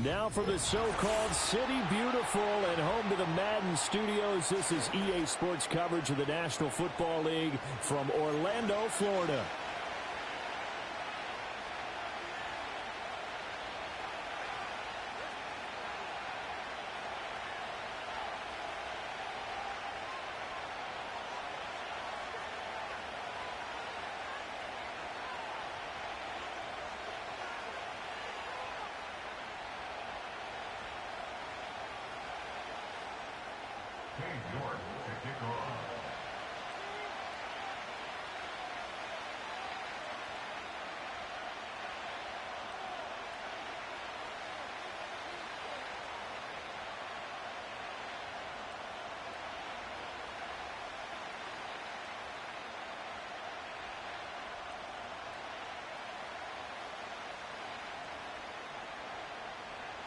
Now from the so-called City Beautiful and home to the Madden Studios, this is EA Sports coverage of the National Football League from Orlando, Florida.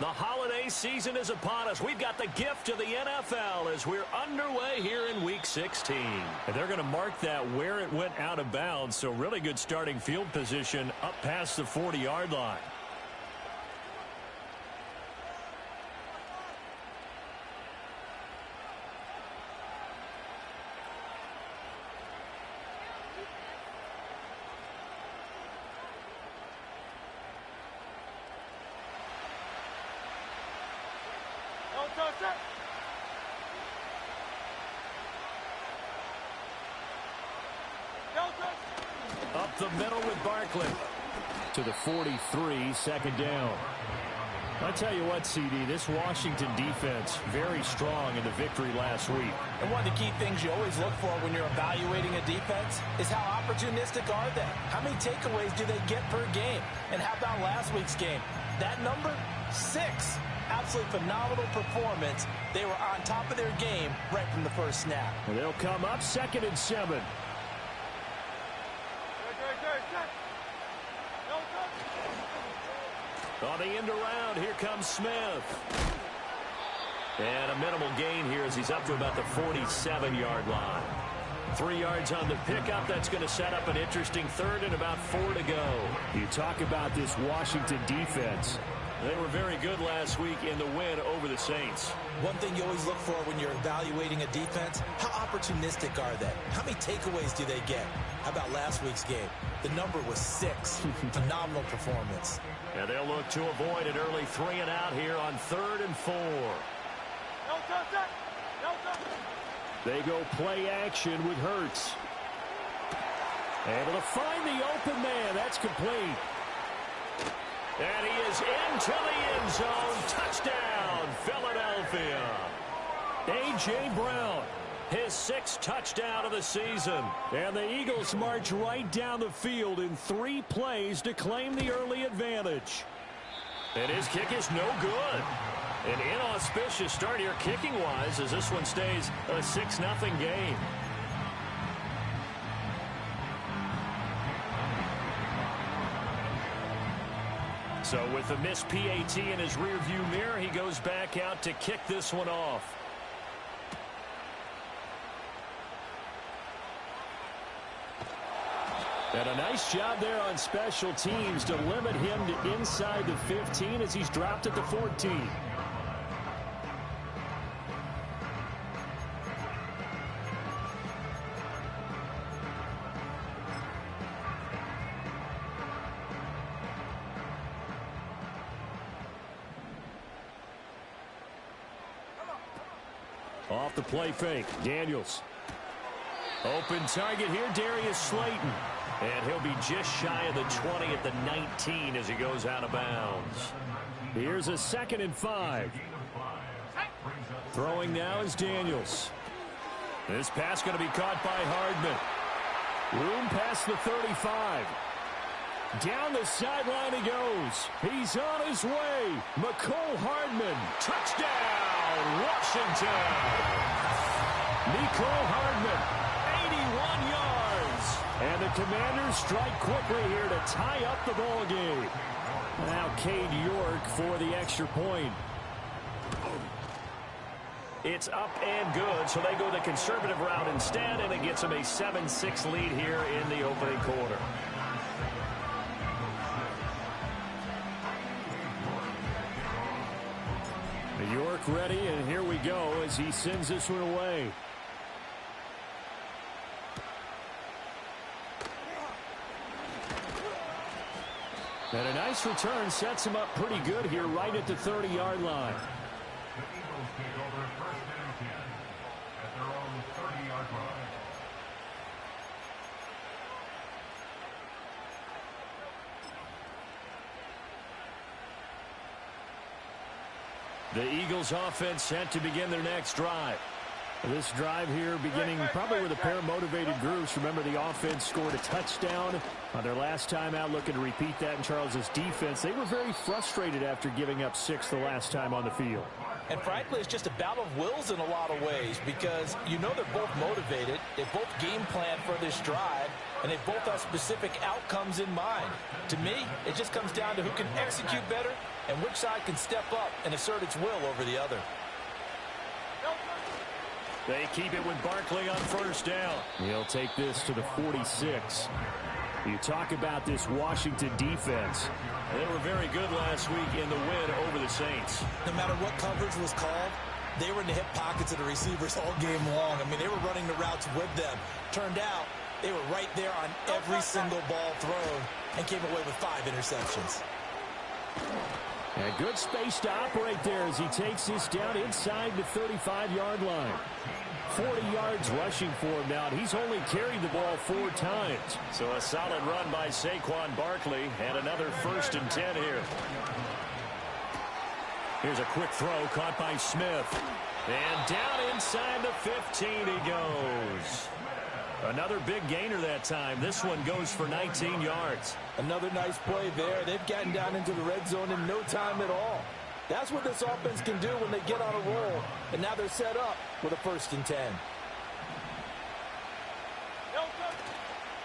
The holiday season is upon us. We've got the gift of the NFL as we're underway here in Week 16. And they're going to mark that where it went out of bounds, so really good starting field position up past the 40-yard line. Up the middle with Barkley. To the 43, second down. I tell you what, CD, this Washington defense, very strong in the victory last week. And one of the key things you always look for when you're evaluating a defense is how opportunistic are they? How many takeaways do they get per game? And how about last week's game? That number, 6. Absolutely phenomenal performance. They were on top of their game right from the first snap. And they'll come up 2nd and 7. On the end around, here comes Smith. And a minimal gain here as he's up to about the 47-yard line. 3 yards on the pickup. That's going to set up an interesting 3rd and about 4 to go. You talk about this Washington defense. They were very good last week in the win over the Saints. One thing you always look for when you're evaluating a defense, how opportunistic are they? How many takeaways do they get? How about last week's game? The number was 6. Phenomenal performance. And they'll look to avoid an early 3 and out here on 3rd and 4. They go play action with Hurts. Able to find the open man. That's complete. And he is into the end zone. Touchdown, Philadelphia. A.J. Brown, his 6th touchdown of the season. And the Eagles march right down the field in 3 plays to claim the early advantage. And his kick is no good. An inauspicious start here kicking-wise as this one stays a 6-0 game. So with the missed PAT in his rearview mirror, he goes back out to kick this one off. And a nice job there on special teams to limit him to inside the 15 as he's dropped at the 14. Off the play fake, Daniels. Open target here, Darius Slayton. And he'll be just shy of the 20 at the 19 as he goes out of bounds. Here's a 2nd and 5. Throwing now is Daniels. This pass going to be caught by Hardman. Room past the 35. Down the sideline he goes. He's on his way. Mecole Hardman. Touchdown, Washington. Mecole Hardman, 81 yards. And the Commanders strike quickly here to tie up the ball game. Now Cade York for the extra point. It's up and good, so they go the conservative route instead, and it gets them a 7-6 lead here in the opening quarter. puck ready, and here we go as he sends this one away. And a nice return sets him up pretty good here right at the 30-yard line. The Eagles take over first and 10 at their own 30-yard line. The Eagles offense set to begin their next drive. This drive here beginning probably with a pair of motivated groups. Remember, the offense scored a touchdown on their last time out, looking to repeat that in Charles's defense. They were very frustrated after giving up 6 the last time on the field. And frankly, it's just a battle of wills in a lot of ways because you know they're both motivated. They both game plan for this drive, and they both have specific outcomes in mind. To me, it just comes down to who can execute better and which side can step up and assert its will over the other. They keep it with Barkley on first down. He'll take this to the 46. You talk about this Washington defense. They were very good last week in the win over the Saints. No matter what coverage was called, they were in the hip pockets of the receivers all game long. I mean, they were running the routes with them. Turned out, they were right there on every single ball thrown and came away with 5 interceptions. A good space to operate there as he takes this down inside the 35-yard line. 40 yards rushing for him now, and he's only carried the ball 4 times. So a solid run by Saquon Barkley, and another 1st and 10 here. Here's a quick throw caught by Smith. And down inside the 15 he goes. Another big gainer that time. This one goes for 19 yards. Another nice play there. They've gotten down into the red zone in no time at all. That's what this offense can do when they get on a roll. And now they're set up with a 1st and 10.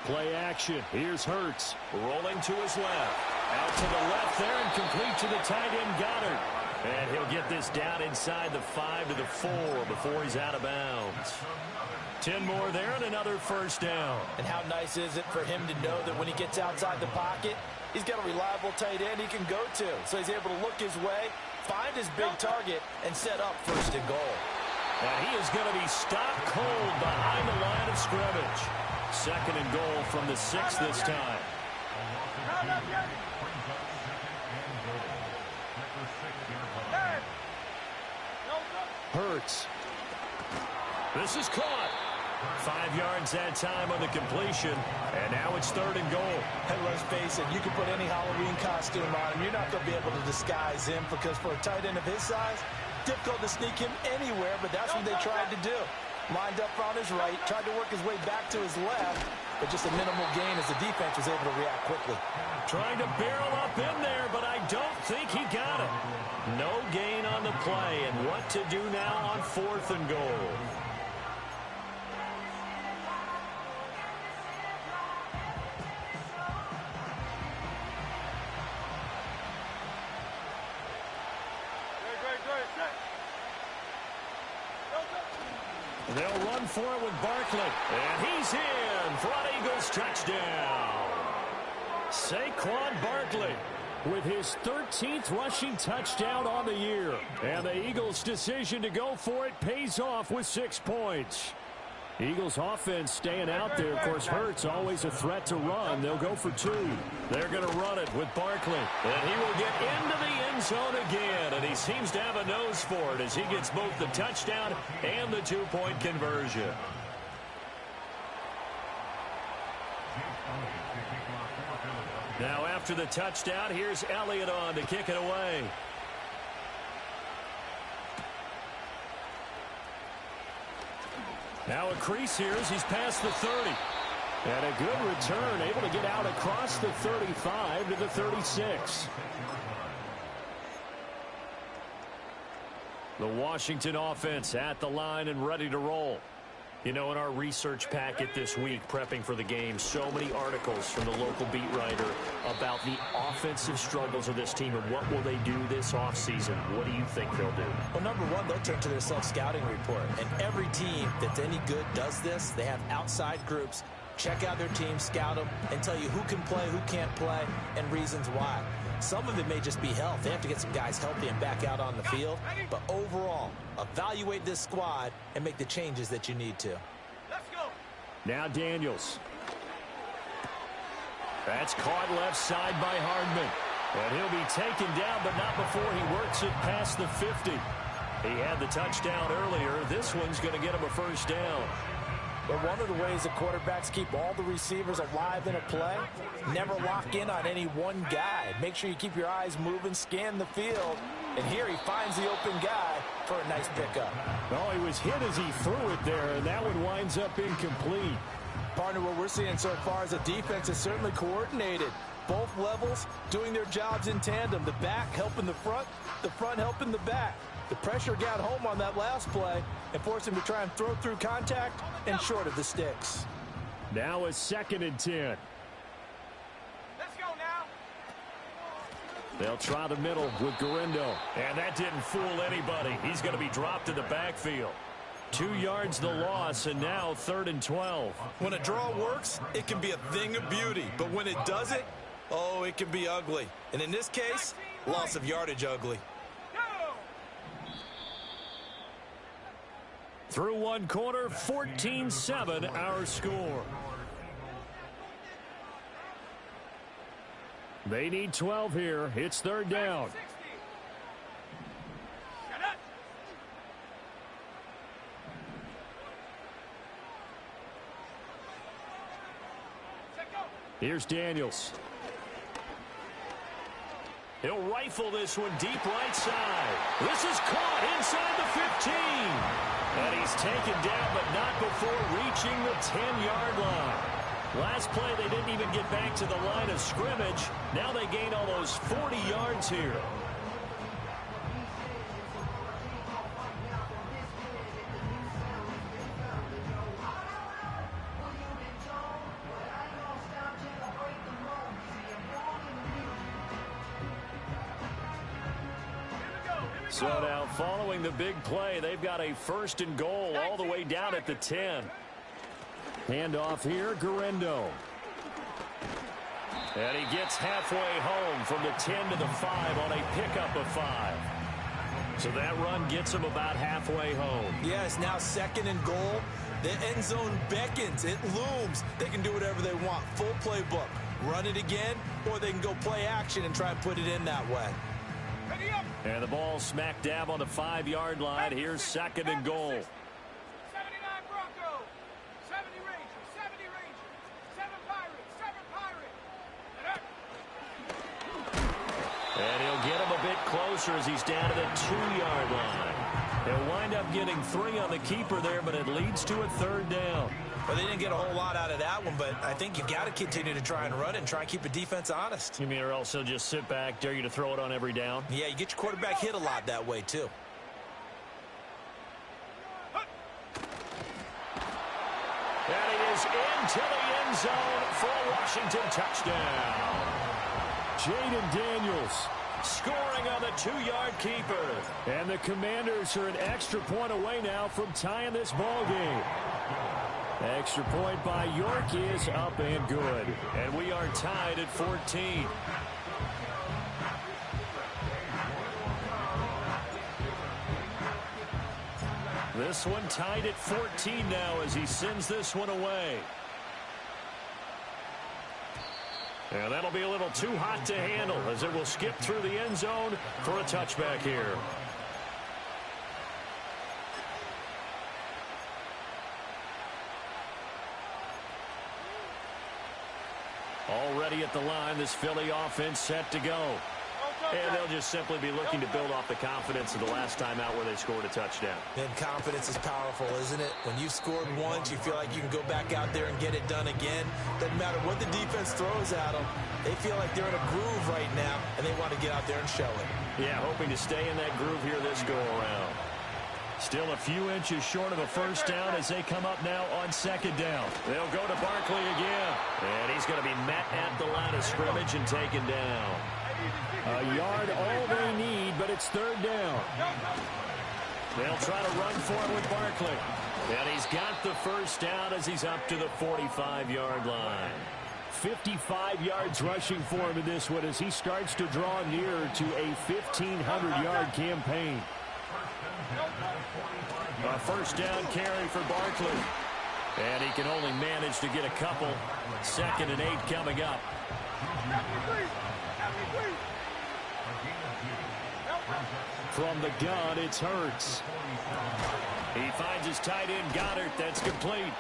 Play action. Here's Hurts. Rolling to his left. Out to the left there and complete to the tight end Goddard. And he'll get this down inside the 5 to the 4 before he's out of bounds. 10 more there and another 1st down. And how nice is it for him to know that when he gets outside the pocket, he's got a reliable tight end he can go to. So he's able to look his way, find his big target, and set up 1st and goal. And he is going to be stopped cold behind the line of scrimmage. 2nd and goal from the 6 this time. Hurts. This is caught. 5 yards that time on the completion. And now it's 3rd and goal. And let's face it, you can put any Halloween costume on him. You're not going to be able to disguise him because for a tight end of his size, difficult to sneak him anywhere, but that's what they tried to do. Lined up on his right, tried to work his way back to his left, but just a minimal gain as the defense was able to react quickly. Trying to barrel up in there, but I don't think he got it. No gain on the play, and what to do now on 4th and goal. They'll run for it with Barkley. And he's in for an Eagles touchdown. Saquon Barkley with his 13th rushing touchdown on the year. And the Eagles' decision to go for it pays off with 6 points. Eagles offense staying out there. Of course, Hurts always a threat to run. They'll go for 2. They're going to run it with Barkley. And he will get into the end zone again. And he seems to have a nose for it as he gets both the touchdown and the 2-point conversion. Now after the touchdown, here's Elliott on to kick it away. Now a crease here as he's past the 30. And a good return, able to get out across the 35 to the 36. The Washington offense at the line and ready to roll. You know, in our research packet this week, prepping for the game, so many articles from the local beat writer about the offensive struggles of this team and what will they do this offseason. What do you think they'll do? Well, number one, they'll turn to their self-scouting report. And every team that's any good does this. They have outside groups check out their team, scout them, and tell you who can play, who can't play, and reasons why. Some of it may just be health. They have to get some guys healthy and back out on the field. But overall, evaluate this squad and make the changes that you need to. Let's go. Now Daniels. That's caught left side by Hardman. And he'll be taken down, but not before he works it past the 50. He had the touchdown earlier. This one's going to get him a first down. But one of the ways that quarterbacks keep all the receivers alive in a play, never lock in on any one guy. Make sure you keep your eyes moving, scan the field. And here he finds the open guy for a nice pickup. Oh, he was hit as he threw it there, and that one winds up incomplete. Partner, what we're seeing so far is the defense is certainly coordinated. Both levels doing their jobs in tandem. The back helping the front helping the back. The pressure got home on that last play and forced him to try and throw through contact and short of the sticks. Now a 2nd and 10. Let's go now. They'll try the middle with Gurindo. And that didn't fool anybody. He's going to be dropped in the backfield. 2 yards the loss, and now 3rd and 12. When a draw works, it can be a thing of beauty. But when it doesn't, oh, it can be ugly. And in this case, loss of yardage ugly. Through one quarter, 14-7 our score. They need 12 here. It's 3rd down. Here's Daniels. He'll rifle this one deep right side. This is caught inside the 15. And he's taken down, but not before reaching the 10-yard line. Last play, they didn't even get back to the line of scrimmage. Now they gain almost 40 yards here. So now, following the big play, they've got a 1st and goal all the way down at the 10. Handoff here, Gurindo. And he gets halfway home from the 10 to the 5 on a pickup of 5. So that run gets him about halfway home. Yeah, it's now 2nd and goal. The end zone beckons. It looms. They can do whatever they want. Full playbook. Run it again, or they can go play action and try and put it in that way. And the ball smack dab on the 5-yard line. Here's 2nd and goal. 79 Broncos, 70 Rangers, 70 Rangers, 7 Pirates, 7 Pirates. And he'll get him a bit closer as he's down to the 2-yard line. He'll wind up getting 3 on the keeper there, but it leads to a 3rd down. Well, they didn't get a whole lot out of that one, but I think you've got to continue to try and run it and try and keep the defense honest. You mean, or else he'll just sit back, dare you to throw it on every down? Yeah, you get your quarterback hit a lot that way, too. And it is into the end zone for a Washington touchdown. Jaden Daniels scoring on the 2-yard keeper. And the Commanders are an extra point away now from tying this ball game. Extra point by York is up and good. And we are tied at 14. This one tied at 14 now as he sends this one away. And that'll be a little too hot to handle as it will skip through the end zone for a touchback here. Already at the line, this Philly offense set to go. And they'll just simply be looking to build off the confidence of the last time out where they scored a touchdown. And confidence is powerful, isn't it? When you've scored once, you feel like you can go back out there and get it done again. Doesn't matter what the defense throws at them. They feel like they're in a groove right now, and they want to get out there and show it. Yeah, hoping to stay in that groove here this go-around. Still a few inches short of a first down as they come up now on 2nd down. They'll go to Barkley again. And he's going to be met at the line of scrimmage and taken down. A yard all they need, but it's 3rd down. They'll try to run for it with Barkley. And he's got the first down as he's up to the 45-yard line. 55 yards rushing for him in this one as he starts to draw near to a 1,500-yard campaign. A first down carry for Barkley. And he can only manage to get a couple. 2nd and 8 coming up. From the gun, it's Hurts. He finds his tight end, Goddard. That's complete.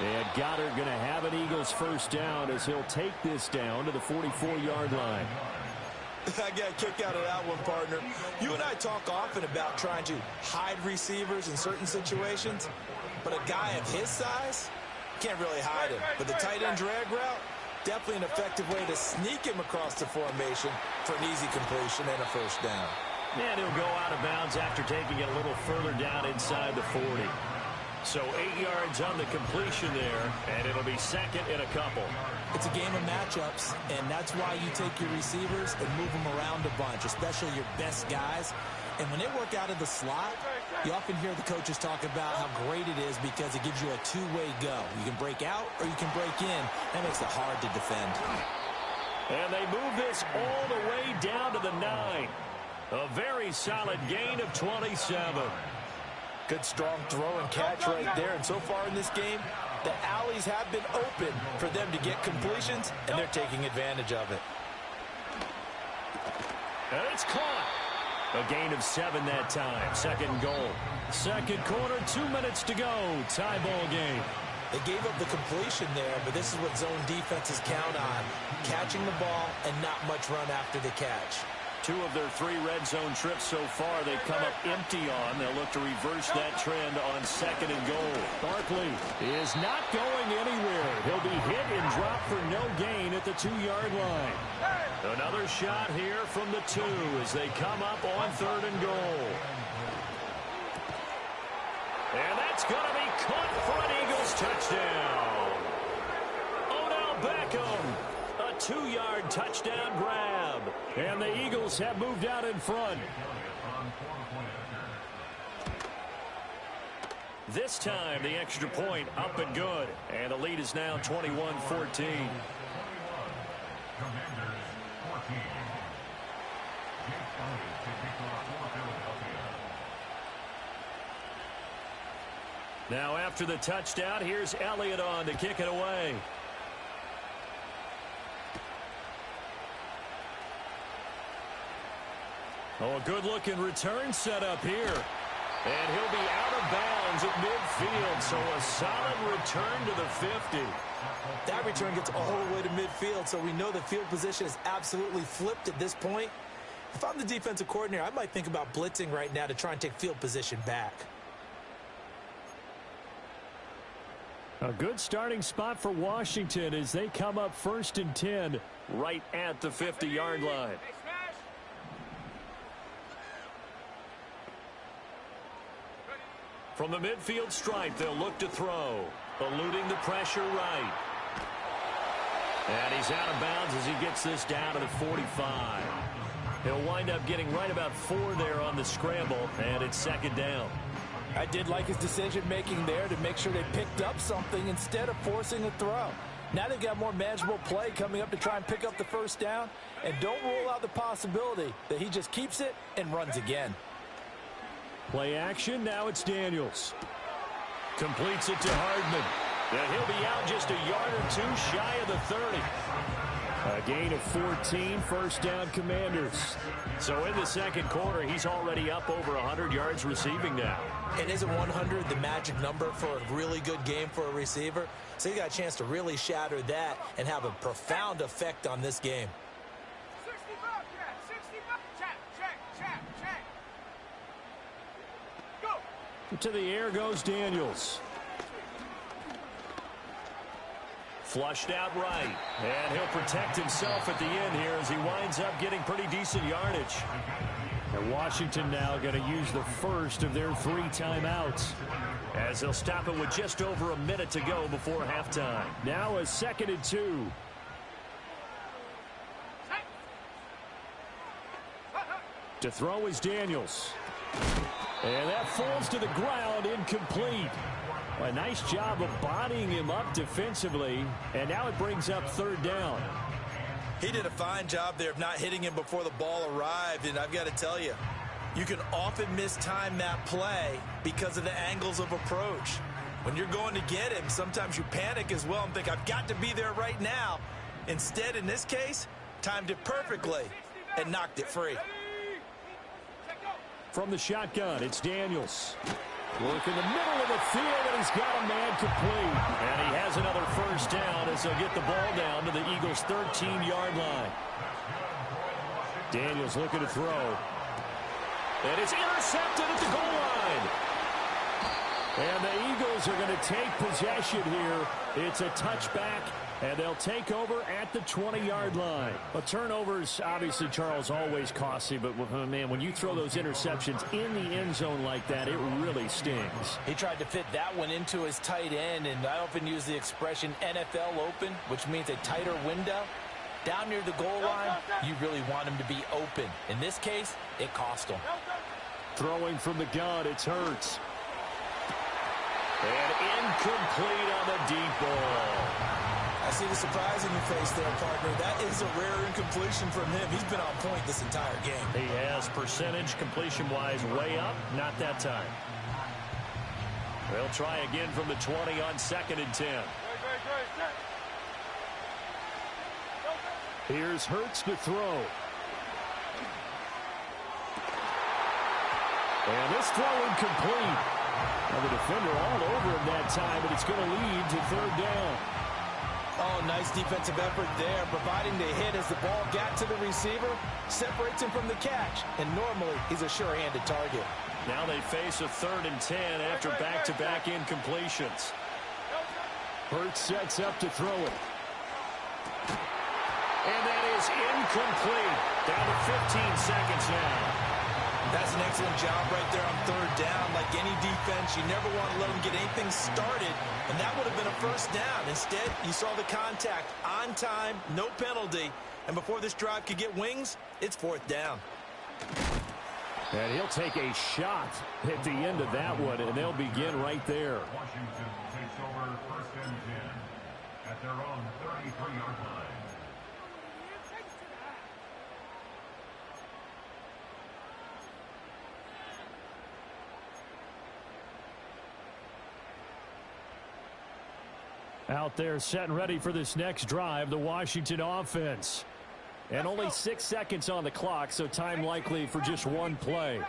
And Goddard going to have an Eagles first down as he'll take this down to the 44-yard line. I got a kick out of that one, partner. You and I talk often about trying to hide receivers in certain situations, but a guy of his size can't really hide him. But the tight end drag route, definitely an effective way to sneak him across the formation for an easy completion and a first down. And he'll go out of bounds after taking it a little further down inside the 40. So 8 yards on the completion there, and it'll be 2nd and a couple. It's a game of matchups, and that's why you take your receivers and move them around a bunch, especially your best guys. And when they work out of the slot, you often hear the coaches talk about how great it is because it gives you a two-way go. You can break out or you can break in. That makes it hard to defend. And they move this all the way down to the 9. A very solid gain of 27. Good strong throw and catch right there. And so far in this game, the alleys have been open for them to get completions, and they're taking advantage of it. And it's caught. A gain of 7 that time. 2nd goal. 2nd quarter, 2 minutes to go. Tie ball game. They gave up the completion there, but this is what zone defenses count on. Catching the ball and not much run after the catch. 2 of their 3 red zone trips so far they've come up empty on. They'll look to reverse that trend on 2nd and goal. Barkley is not going anywhere. He'll be hit and dropped for no gain at the 2-yard line. Another shot here from the 2 as they come up on 3rd and goal. And that's going to be caught for an Eagles touchdown. Odell Beckham, a 2-yard touchdown grab. And the Eagles have moved out in front. This time, the extra point up and good. And the lead is now 21-14. Now after the touchdown, here's Elliott on to kick it away. Oh, a good-looking return set up here. And he'll be out of bounds at midfield, so a solid return to the 50. That return gets all the way to midfield, so we know the field position is absolutely flipped at this point. If I'm the defensive coordinator, I might think about blitzing right now to try and take field position back. A good starting spot for Washington as they come up 1st and 10 right at the 50-yard line. From the midfield stripe, they'll look to throw, eluding the pressure right. And he's out of bounds as he gets this down to the 45. He'll wind up getting right about 4 there on the scramble, and it's 2nd down. I did like his decision-making there to make sure they picked up something instead of forcing a throw. Now they've got more manageable play coming up to try and pick up the first down, and don't rule out the possibility that he just keeps it and runs again. Play action, now it's Daniels. Completes it to Hardman. And he'll be out just a yard or 2 shy of the 30. A gain of 14, first down Commanders. So in the 2nd quarter, he's already up over 100 yards receiving now. And isn't 100 the magic number for a really good game for a receiver? So you got a chance to really shatter that and have a profound effect on this game. 65, yeah, 65. Check. Go. To the air goes Daniels. Flushed out right. And he'll protect himself at the end here as he winds up getting pretty decent yardage. And Washington now going to use the first of their 3 timeouts. As they'll stop it with just over a minute to go before halftime. Now a 2nd and 2. To throw is Daniels. And that falls to the ground, incomplete. A nice job of bodying him up defensively, and now it brings up third down. He did a fine job there of not hitting him before the ball arrived, and I've got to tell you, you can often mistime that play because of the angles of approach. When you're going to get him, sometimes you panic as well and think, I've got to be there right now. Instead, in this case, timed it perfectly and knocked it free. From the shotgun, it's Daniels. Work in the middle of the field, and he's got a man complete. And he has another first down as they'll get the ball down to the Eagles' 13-yard line. Daniels looking to throw. And it's intercepted at the goal line. And the Eagles are going to take possession here. It's a touchback, and they'll take over at the 20-yard line. But turnovers, obviously, Charles, always costly. But, man, when you throw those interceptions in the end zone like that, it really stings. He tried to fit that one into his tight end, and I often use the expression NFL open, which means a tighter window. Down near the goal line, you really want him to be open. In this case, it cost him. Throwing from the gun, it's Hurts. And incomplete on the deep ball. I see the surprise in your face there, partner. That is a rare incompletion from him. He's been on point this entire game. He has percentage completion-wise way up. Not that time. They'll try again from the 20 on 2nd and 10. Here's Hurts to throw. And this throw incomplete. Well, the defender all over him that time, but it's going to lead to third down. Oh, nice defensive effort there, providing the hit as the ball got to the receiver, separates him from the catch, and normally he's a sure-handed target. Now they face a 3rd and 10 after back-to-back incompletions. Hurts sets up to throw it. And that is incomplete. Down to 15 seconds now. That's an excellent job right there on 3rd down. Like any defense, you never want to let them get anything started, and that would have been a first down. Instead, you saw the contact on time, no penalty, and before this drive could get wings, it's 4th down. And he'll take a shot at the end of that one, and they'll begin right there. Washington takes over 1st and 10 at their own 33-yard line. Out there set and ready for this next drive, the Washington offense. And only 6 seconds on the clock, so time likely for just one play.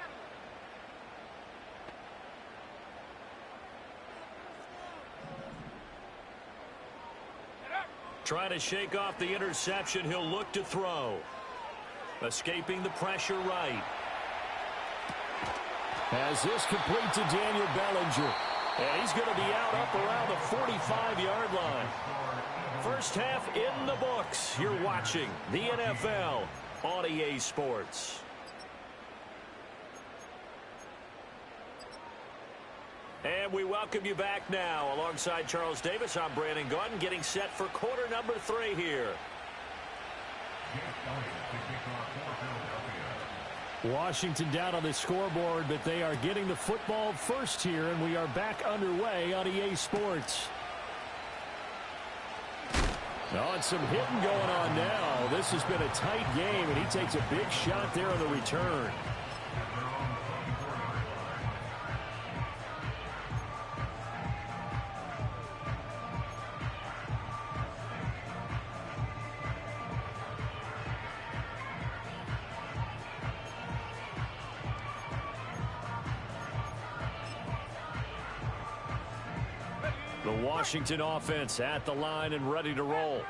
Trying to shake off the interception, he'll look to throw. Escaping the pressure right. As this complete to Daniel Bellinger. And he's going to be out up around the 45-yard line. First half in the books. You're watching the NFL on EA Sports. And we welcome you back now. Alongside Charles Davis, I'm Brandon Gaudin, getting set for quarter number 3 here. Washington down on the scoreboard, but they are getting the football first here, and we are back underway on EA Sports. Oh, and some hitting going on now. This has been a tight game, and he takes a big shot there on the return. The Washington offense at the line and ready to roll.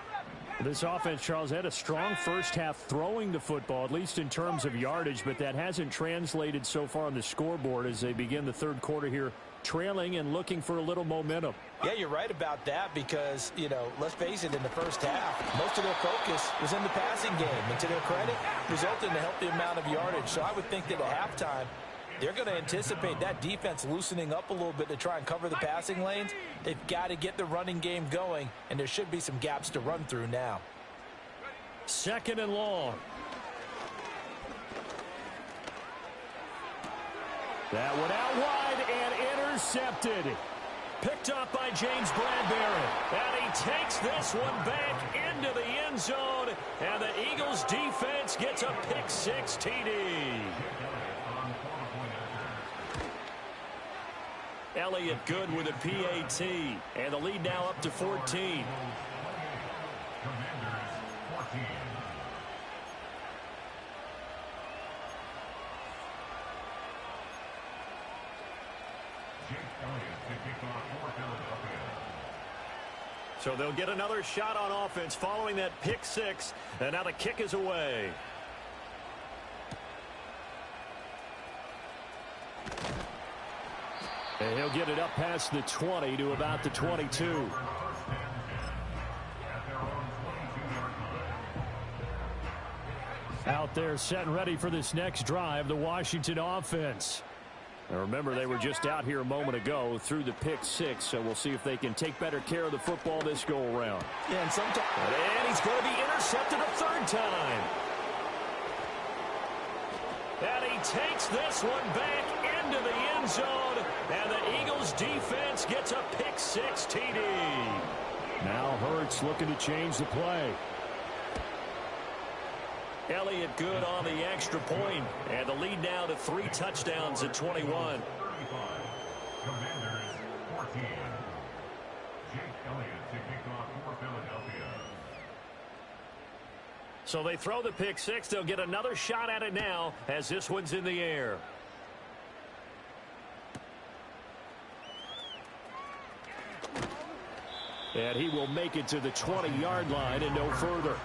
This offense, Charles, had a strong first half throwing the football, at least in terms of yardage, but that hasn't translated so far on the scoreboard as they begin the third quarter here, trailing and looking for a little momentum. Yeah, you're right about that because, you know, let's face it, in the first half, most of their focus was in the passing game. And to their credit, resulted in a healthy amount of yardage. So I would think that at halftime, they're going to anticipate that defense loosening up a little bit to try and cover the passing lanes. They've got to get the running game going, and there should be some gaps to run through now. 2nd and long. That one out wide and intercepted. Picked up by James Bradbury. And he takes this one back into the end zone. And the Eagles defense gets a pick-6 TD. Elliott good with a PAT. And the lead now up to 14. So they'll get another shot on offense following that pick-6. And now the kick is away. And he'll get it up past the 20 to about the 22. Out there set and ready for this next drive, the Washington offense. Now remember, they were just out here a moment ago through the pick-6, so we'll see if they can take better care of the football this go-around. Yeah, and sometimes... And he's going to be intercepted a third time. And he takes this one back into the end zone, and the Eagles defense gets a pick-6 TD. Now Hurts looking to change the play. Elliott good on the extra point, and the lead now to 3 touchdowns at 21. 35. Commanders 14. Jake Elliott to kick off for Philadelphia. So they throw the pick-6. They'll get another shot at it now as this one's in the air. And he will make it to the 20-yard line and no further.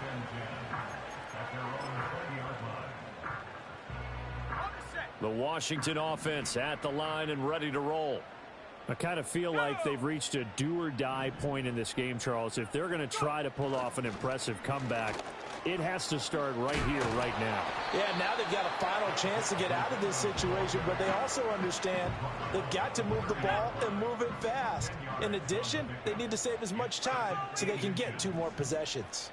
The Washington offense at the line and ready to roll. I kind of feel like they've reached a do-or-die point in this game, Charles. If they're going to try to pull off an impressive comeback, it has to start right here, right now. Yeah, now they've got a final chance to get out of this situation, but they also understand they've got to move the ball and move it fast. In addition, they need to save as much time so they can get 2 more possessions.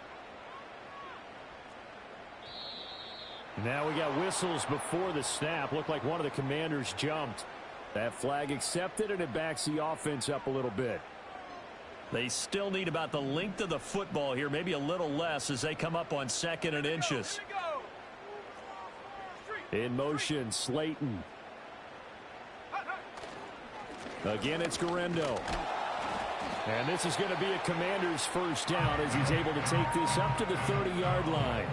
Now we got whistles before the snap. Looked like one of the Commanders jumped. That flag accepted, and it backs the offense up a little bit. They still need about the length of the football here, maybe a little less as they come up on 2nd and inches. In motion, Slayton. Again, it's Guerrero. And this is going to be a Commander's first down as he's able to take this up to the 30-yard line.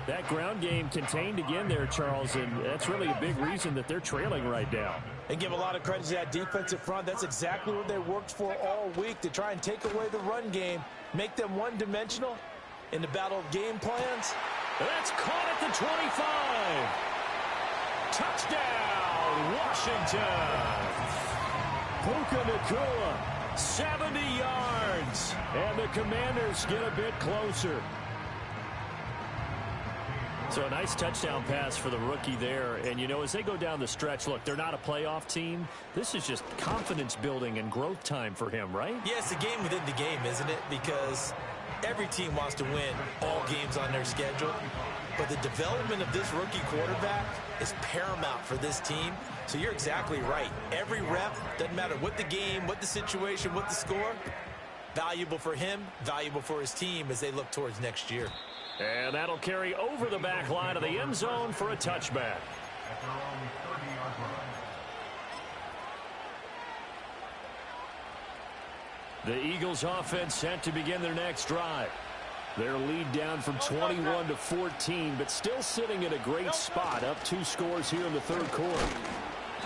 That ground game contained again there, Charles, and that's really a big reason that they're trailing right now. And give a lot of credit to that defensive front. That's exactly what they worked for all week, to try and take away the run game, make them one-dimensional in the battle of game plans. That's caught at the 25. Touchdown, Washington. Puka Nacua, 70 yards. And the Commanders get a bit closer. So a nice touchdown pass for the rookie there. And, you know, as they go down the stretch, look, they're not a playoff team. This is just confidence building and growth time for him, right? Yeah, it's a game within the game, isn't it? Because every team wants to win all games on their schedule. But the development of this rookie quarterback is paramount for this team. So you're exactly right. Every rep, doesn't matter what the game, what the situation, what the score, valuable for him, valuable for his team as they look towards next year. And that'll carry over the back line of the end zone for a touchback. At their own 30-yard line. The Eagles offense set to begin their next drive. Their lead down from 21 to 14, but still sitting in a great spot, up 2 scores here in the third quarter.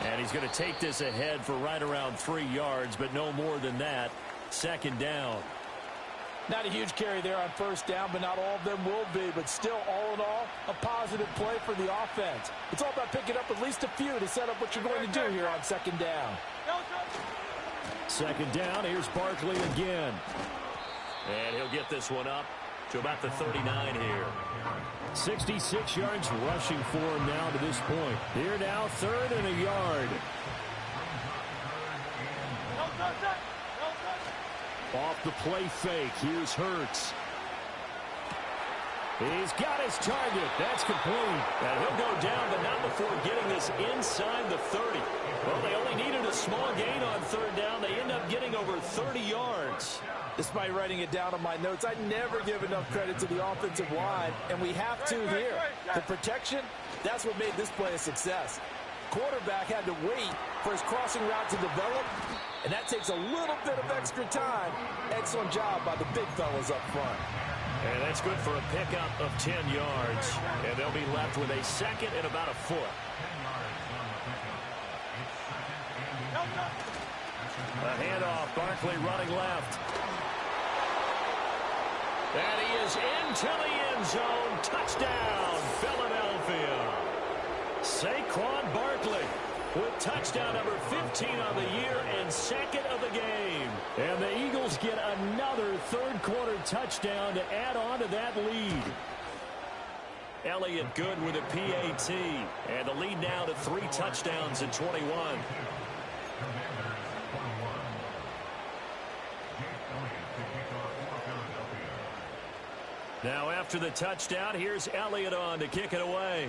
And he's going to take this ahead for right around 3 yards, but no more than that. 2nd down. Not a huge carry there on first down, but not all of them will be. But still, all in all, a positive play for the offense. It's all about picking up at least a few to set up what you're going to do here on 2nd down. 2nd down, here's Barkley again. And he'll get this one up to about the 39 here. 66 yards rushing for him now to this point. Here now, 3rd and a yard. Off the play fake, here's Hurts. He's got his target. That's complete. And he'll go down, but not before getting this inside the 30. Well, they only needed a small gain on third down. They end up getting over 30 yards. Despite writing it down on my notes, I never give enough credit to the offensive line, and we have to here. The protection, that's what made this play a success. Quarterback had to wait for his crossing route to develop, and that takes a little bit of extra time. Excellent job by the big fellas up front. And that's good for a pickup of 10 yards. And they'll be left with a second and about a foot. A handoff, Barkley running left. And he is into the end zone. Touchdown, Philadelphia. Saquon Barkley with touchdown number 15 on the year and second of the game. And the Eagles get another third-quarter touchdown to add on to that lead. Elliott good with a PAT. And the lead now to 3 touchdowns in 21. Now after the touchdown, here's Elliott on to kick it away.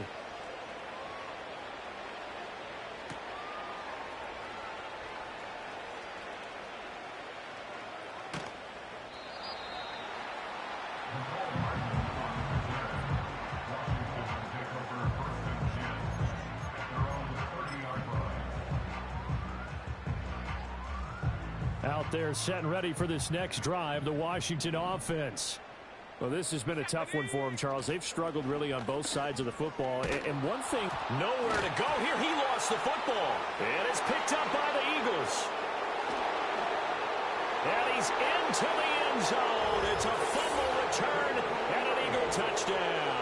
Out there set and ready for this next drive, the Washington offense. Well, this has been a tough one for them, Charles. They've struggled really on both sides of the football. And one thing, nowhere to go here. He lost the football. And it's picked up by the Eagles. And he's into the end zone. It's a fumble return and an Eagle touchdown.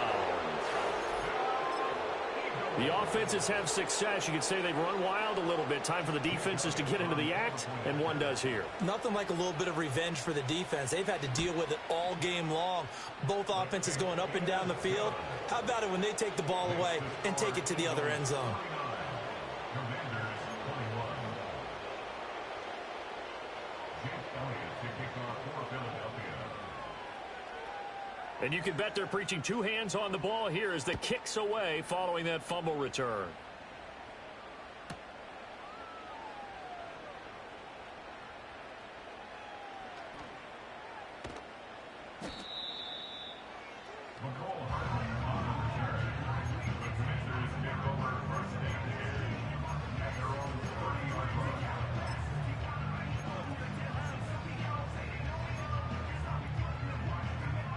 The offenses have success. You could say they've run wild a little bit. Time for the defenses to get into the act, and one does here. Nothing like a little bit of revenge for the defense. They've had to deal with it all game long. Both offenses going up and down the field. How about it when they take the ball away and take it to the other end zone? And you can bet they're preaching 2 hands on the ball here as the kick's away following that fumble return.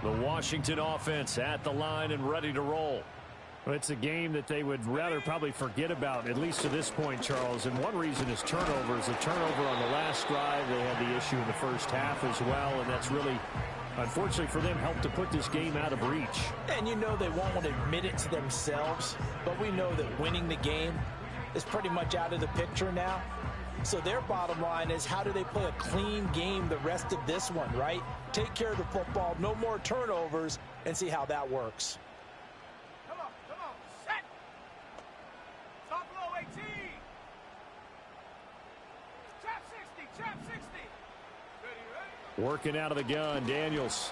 The Washington offense at the line and ready to roll. Well, it's a game that they would rather probably forget about, at least to this point, Charles. And one reason is turnovers. A turnover on the last drive. They had the issue in the first half as well, and that's really, unfortunately for them, helped to put this game out of reach. And you know they won't want to admit it to themselves, but we know that winning the game is pretty much out of the picture now. So their bottom line is, how do they play a clean game the rest of this one, right? Take care of the football, no more turnovers, and see how that works. Come on, set. Stop low, 18. Trap 60. Ready? Working out of the gun, Daniels.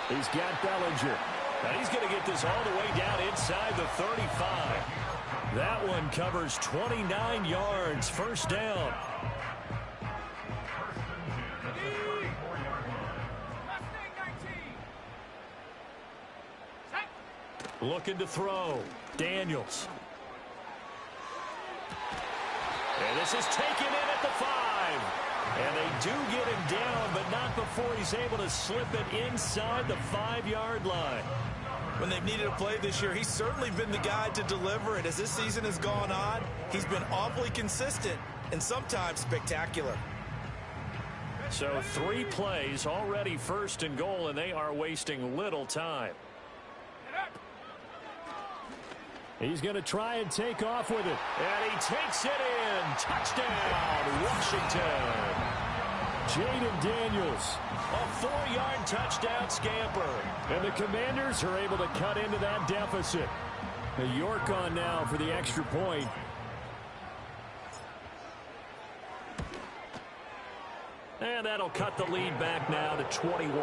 He's got Bellinger. And he's going to get this all the way down inside the 35. That one covers 29 yards. First down. Looking to throw. Daniels. And this is taken in at the 5. And they do get him down, but not before he's able to slip it inside the 5-yard line. When they've needed a play this year, he's certainly been the guy to deliver it. As this season has gone on, he's been awfully consistent and sometimes spectacular. So 3 plays, already first and goal, and they are wasting little time. He's going to try and take off with it. And he takes it in. Touchdown, Washington. Jaden Daniels. A 4-yard touchdown scamper. And the Commanders are able to cut into that deficit. York on now for the extra point. And that'll cut the lead back now to 21.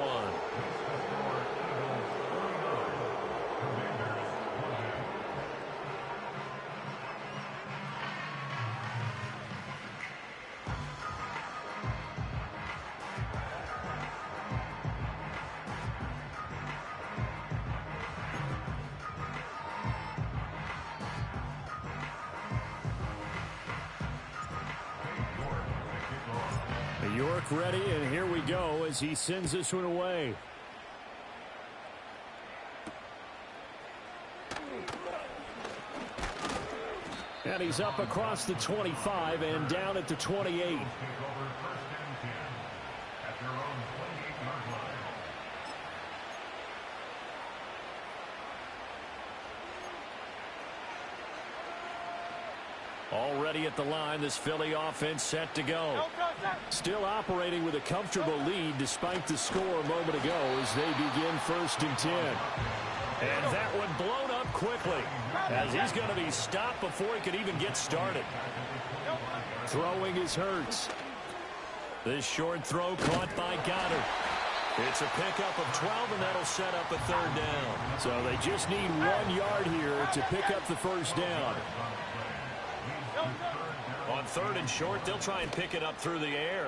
York ready, and here we go as he sends this one away. And he's up across the 25 and down at the 28. Already at the line, this Philly offense set to go. Still operating with a comfortable lead despite the score a moment ago as they begin 1st and 10. And that one blown up quickly as he's going to be stopped before he could even get started. Throwing is Hurts. This short throw caught by Goddard. It's a pickup of 12, and that'll set up a 3rd down. So they just need 1 yard here to pick up the 1st down. On 3rd and short, they'll try and pick it up through the air.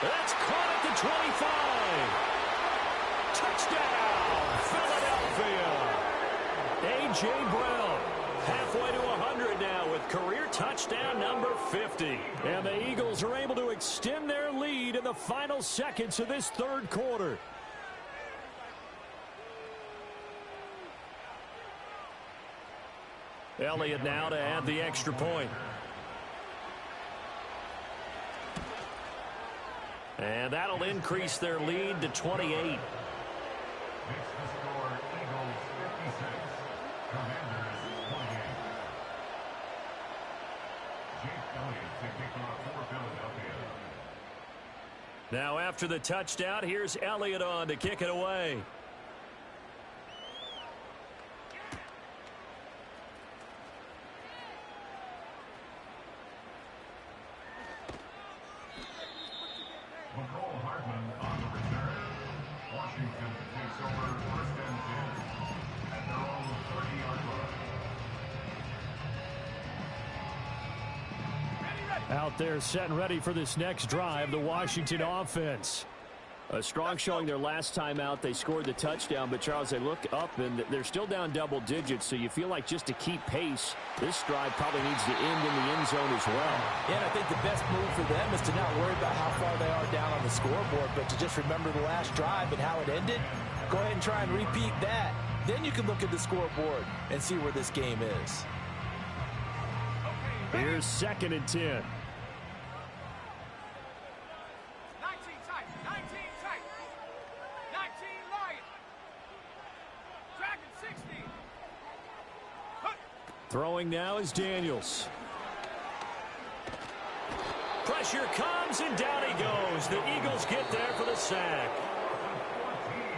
That's caught at the 25. Touchdown, Philadelphia. A.J. Brown halfway to 100 now with career touchdown number 50. And the Eagles are able to extend their lead in the final seconds of this 3rd quarter. Elliott now to add the extra point. And that'll increase their lead to 28. Makes the score Eagles 56, Commanders 28. Jake Elliott to kick off for Philadelphia. Now after the touchdown, here's Elliott on to kick it away. McCole Hardman on the return. Washington takes over 1st and 10 at their own 30-yard line. Out there set and ready for this next drive, the Washington offense. A strong showing their last time out. They scored the touchdown, but Charles, they look up and they're still down double digits, so you feel like just to keep pace, this drive probably needs to end in the end zone as well. Yeah, and I think the best move for them is to not worry about how far they are down on the scoreboard, but to just remember the last drive and how it ended. Go ahead and try and repeat that. Then you can look at the scoreboard and see where this game is. Here's 2nd and 10. 19 tight. 19 tight. 19 Lion. Dragon 60. Throwing now is Daniels. Pressure comes, and down he goes. The Eagles get there for the sack.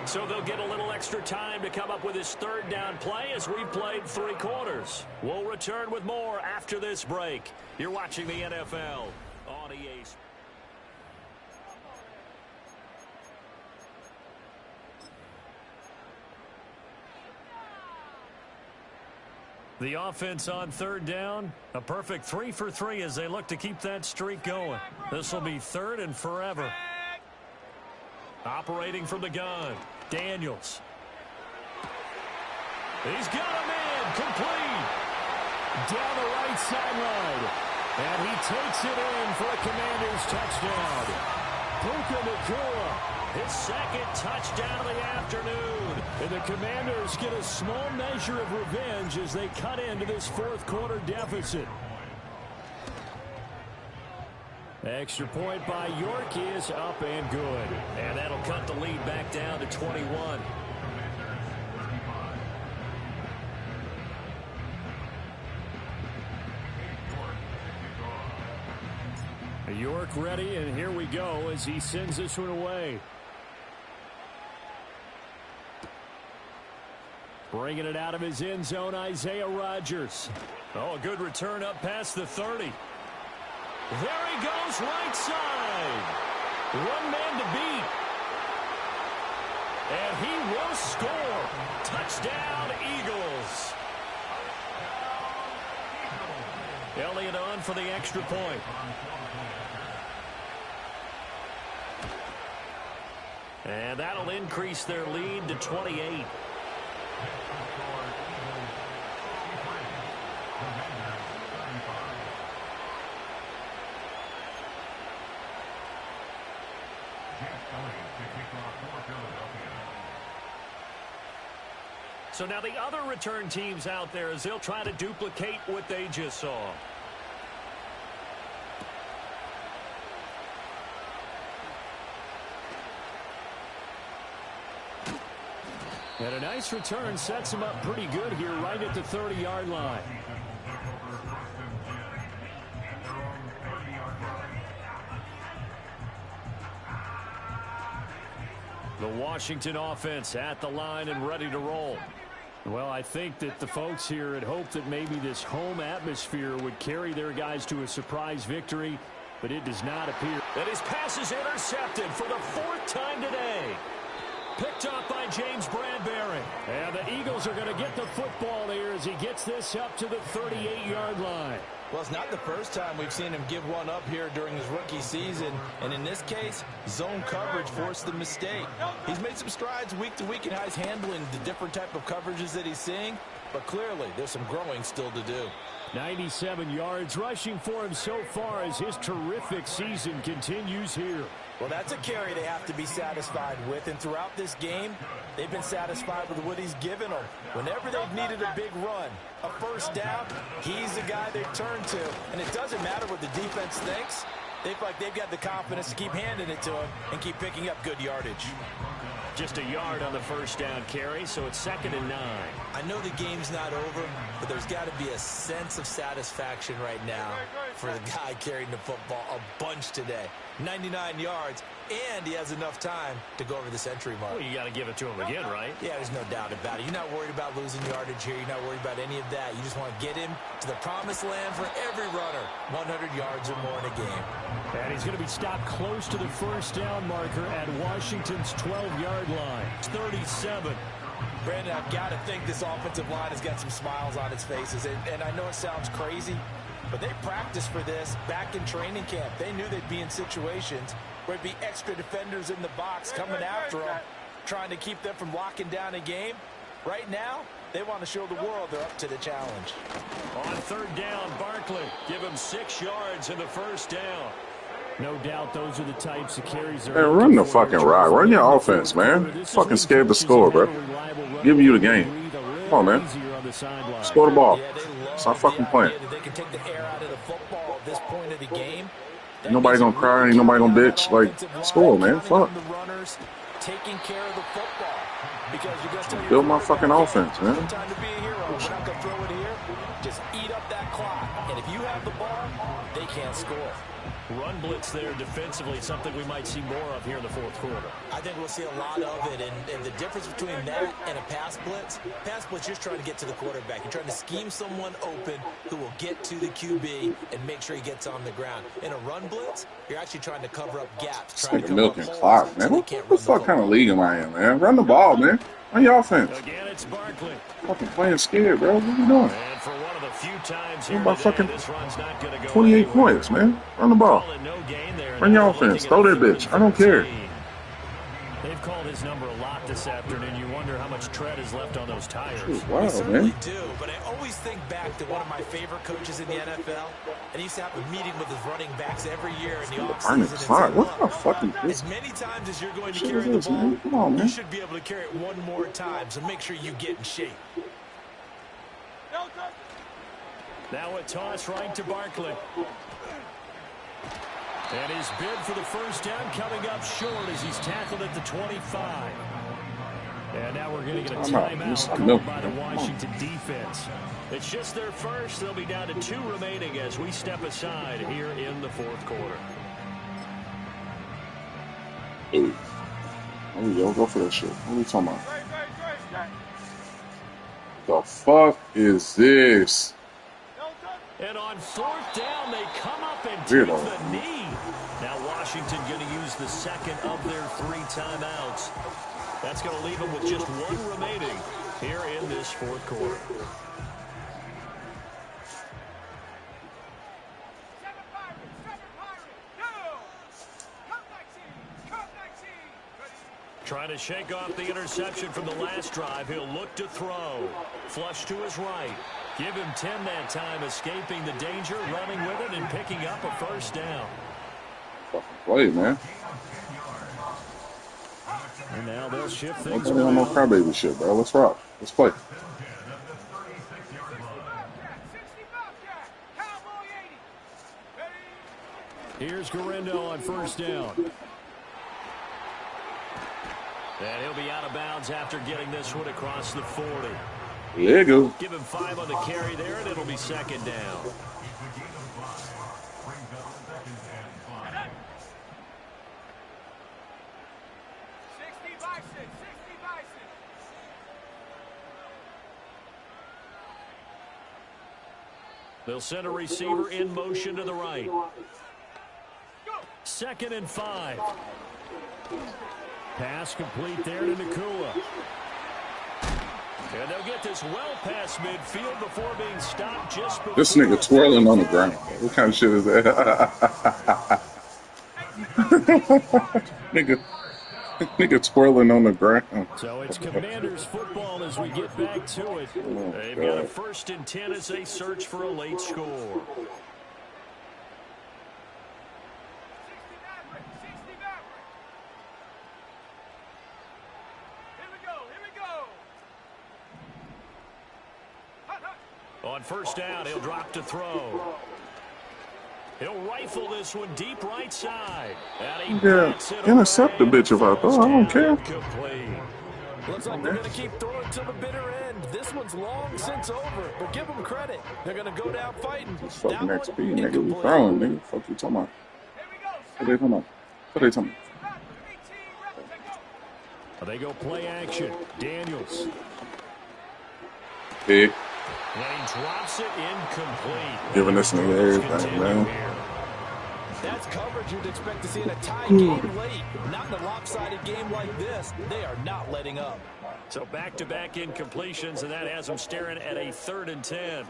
So they'll get a little extra time to come up with his 3rd down play as we've played 3 quarters. We'll return with more after this break. You're watching the NFL on EA Sports. The offense on 3rd down, a perfect 3 for 3 as they look to keep that streak going. This will be 3rd and forever. Operating from the gun, Daniels. He's got him in, complete. Down the right sideline. And he takes it in for a Commanders touchdown. Puka Nacua, his 2nd touchdown of the afternoon. And the Commanders get a small measure of revenge as they cut into this 4th quarter deficit. Extra point by York is up and good. And that'll cut the lead back down to 21. York ready, and here we go as he sends this one away. Bringing it out of his end zone, Isaiah Rodgers. Oh, a good return up past the 30. There he goes, right side. One man to beat. And he will score. Touchdown, Eagles. Elliott on for the extra point. And that'll increase their lead to 28. So now the other return teams out there as they'll try to duplicate what they just saw. And a nice return sets him up pretty good here right at the 30-yard line. The Washington offense at the line and ready to roll. Well, I think that the folks here had hoped that maybe this home atmosphere would carry their guys to a surprise victory, but it does not appear. And his pass is intercepted for the 4th time today. Picked up by James Bradbury. And the Eagles are going to get the football here as he gets this up to the 38-yard line. Well, it's not the first time we've seen him give one up here during his rookie season. And in this case, zone coverage forced the mistake. He's made some strides week to week in how he's handling the different type of coverages that he's seeing. But clearly, there's some growing still to do. 97 yards rushing for him so far as his terrific season continues here. Well, that's a carry they have to be satisfied with. And throughout this game, they've been satisfied with what he's given them. Whenever they've needed a big run, a first down, he's the guy they've turned to. And it doesn't matter what the defense thinks. They feel like they've got the confidence to keep handing it to him and keep picking up good yardage. Just a yard on the first down carry, so it's 2nd and 9. I know the game's not over, but there's got to be a sense of satisfaction right now for the guy carrying the football a bunch today. 99 yards, and he has enough time to go over the century mark. Well, you got to give it to him again, right? Yeah, there's no doubt about it. You're not worried about losing yardage here. You're not worried about any of that. You just want to get him to the promised land for every runner. 100 yards or more in a game. And he's going to be stopped close to the first down marker at Washington's 12-yard line. It's 37. Brandon, I've got to think this offensive line has got some smiles on its faces. And I know it sounds crazy, but they practiced for this back in training camp. They knew they'd be in situations where there'd be extra defenders in the box coming after them, trying to keep them from locking down a game. Right now, they want to show the world they're up to the challenge. On 3rd down, Barkley. Give him 6 yards in the first down. No doubt those are the types of carries. Man, run the fucking rock. Run your offense, man. Fucking scared to score, bro. Give you the game. Come on, man. Score the ball. Stop fucking playing. They can take the air out of the football at this point of the game. Ain't nobody gonna cry. Ain't nobody gonna bitch. Like, score, man. Fuck. Taking care of the football. Because you got to build my fucking offense, man. Time to be a hero. We're not gonna throw it here. Just eat up that clock. And if you have the ball, they can't score. Run blitz there defensively, something we might see more of here in the 4th quarter. I think we'll see a lot of it, and the difference between that and a pass blitz, you're just trying to get to the quarterback. You're trying to scheme someone open who will get to the QB and make sure he gets on the ground. In a run blitz, you're actually trying to cover up gaps. It's like a milking clock, man. What the fuck kind of league am I in, man? Run the ball, man. Run your offense. Again, it's Barkley. Fucking playing scared, bro. What are you doing? And for one of the few times here about today, fucking this run's not going to go 28 anywhere. points, man. Run the ball. Run your offense. Throw that bitch. I don't care. They've called his number a lot this afternoon. You wonder how much tread is left on those tires. Wow, they certainly man. do, but I always think back to one of my favorite coaches in the NFL, and he used to have a meeting with his running backs every year in the offseason. What the fuck is this? As many times as you're going to Shit carry is the this, ball, man? Come on, man. you should be able to carry it one more time, so make sure you get in shape. Now a toss right to Barkley. And his bid for the first down coming up short as he's tackled at the 25. And now we're going to get a timeout called by the Washington defense. It's just their first. They'll be down to 2 remaining as we step aside here in the 4th quarter. Hey. There you go. Go for that shit. What are you talking about? The fuck is this? And on 4th down, they come up and Weirdo. take the knee. Now Washington going to use the 2nd of their 3 timeouts. That's going to leave them with just 1 remaining here in this 4th quarter. Trying to shake off the interception from the last drive. He'll look to throw. Flush to his right. Give him 10 that time, escaping the danger, running with it, and picking up a first down. Fucking play, man. And now they'll shift things Nobody on no around. crybaby shit, bro. Let's rock. Let's play. Here's Guerrero on first down. And he'll be out of bounds after getting this one across the 40. There you go. Give him 5 on the carry there, and it'll be second down. They'll send a receiver in motion to the right. 2nd and 5. Pass complete there to Nacua. And they'll get this well past midfield before being stopped just before. This nigga twirling on the ground. What kind of shit is that? nigga twirling on the ground. So it's Commanders football as we get back to it. They've got a 1st and 10 as they search for a late score. On first down, he'll drop to throw. He'll rifle this one deep right side. Yeah, intercept the bitch if I thought. I don't care. Looks like they're going to keep throwing to the bitter end. This one's long since over, but give them credit. They're going to go down fighting. This fucking XP, nigga. We throwing, nigga. Fuck you talking about? What they talking about? What they talking about? They go play action. Daniels. Big. And he drops it incomplete. Giving this nigga everything, man. That's coverage you'd expect to see in a tie game late. Not in a lopsided game like this. They are not letting up. So back-to-back incompletions, and that has them staring at a 3rd and 10.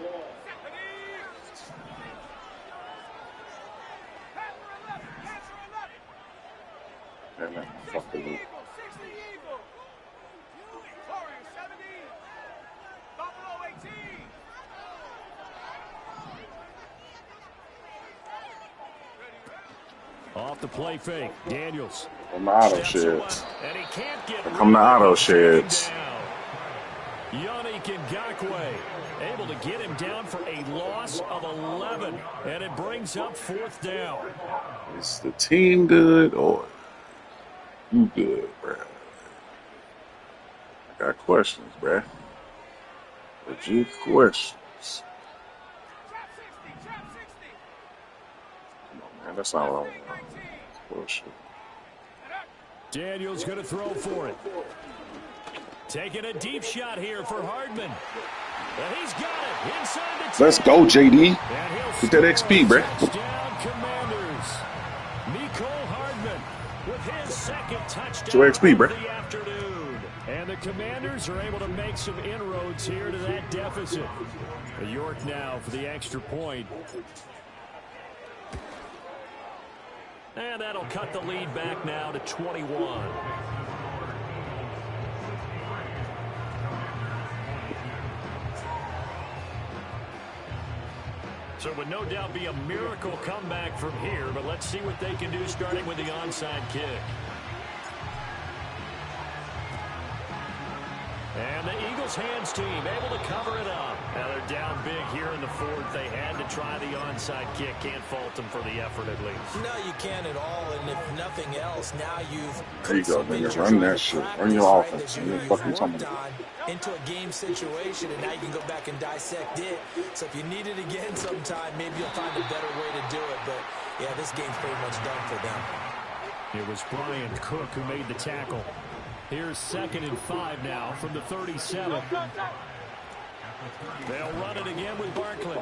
Off the play fake, Daniels. Come the auto sheds. And he can't get Come the auto sheds. Yannick Ngakoue able to get him down for a loss of 11, and it brings up 4th down. Is the team good or you good, bruh? I got questions, bruh. Legit questions. Come on, man. That's not what I want. Bullshit. Daniels going to throw for it. Taking a deep shot here for Hardman. And he's got it inside the 10. Let's go, JD. Get that XP, bruh. Touchdown, Commanders. Mecole Hardman with his 2nd touchdown Your XP, bruh. of the afternoon. And the Commanders are able to make some inroads here to that deficit. York now for the extra point. And that'll cut the lead back now to 21. So it would no doubt be a miracle comeback from here, but let's see what they can do starting with the onside kick. And the Eagles hands team able to cover it up. Now they're down big here in the 4th. They had to try the onside kick. Can't fault them for the effort at least. No, you can't at all. And if nothing else, now you've There you go, nigga. Run that shit. Run your offense. You fucking talking about. Into a game situation, and now you can go back and dissect it. So if you need it again sometime, maybe you'll find a better way to do it. But, yeah, this game's pretty much done for them. It was Brian Cook who made the tackle. Here's 2nd and 5 now from the 37. They'll run it again with Barkley.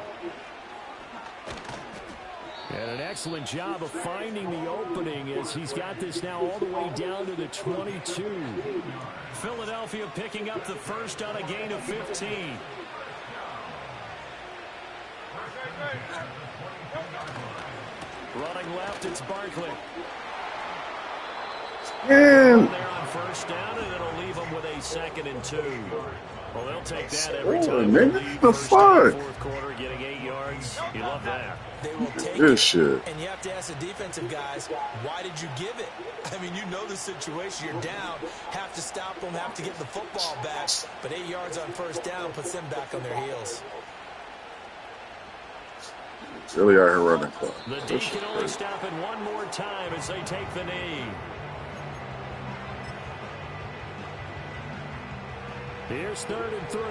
And an excellent job of finding the opening as he's got this now all the way down to the 22. Philadelphia picking up the 1st on a gain of 15. Running left, it's Barkley. Man. They're on first down, and it'll leave them with a 2nd and 2. Well, they'll take that every Score, time with a nigga. lead. The First down, fuck? fourth quarter, getting 8 yards. You love that. They will take This it. shit. And you have to ask the defensive guys, why did you give it? I mean, you know the situation. You're down. Have to stop them, have to get the football back. But 8 yards on first down puts them back on their heels. Really out here running clock. The D can only stop it one more time as they take the knee. Here's 3rd and 3.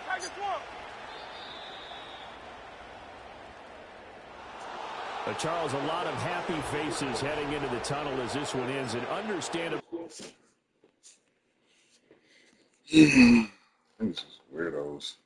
Tiger Swamp. Charles, a lot of happy faces heading into the tunnel as this one ends, and understandable. These is weirdos.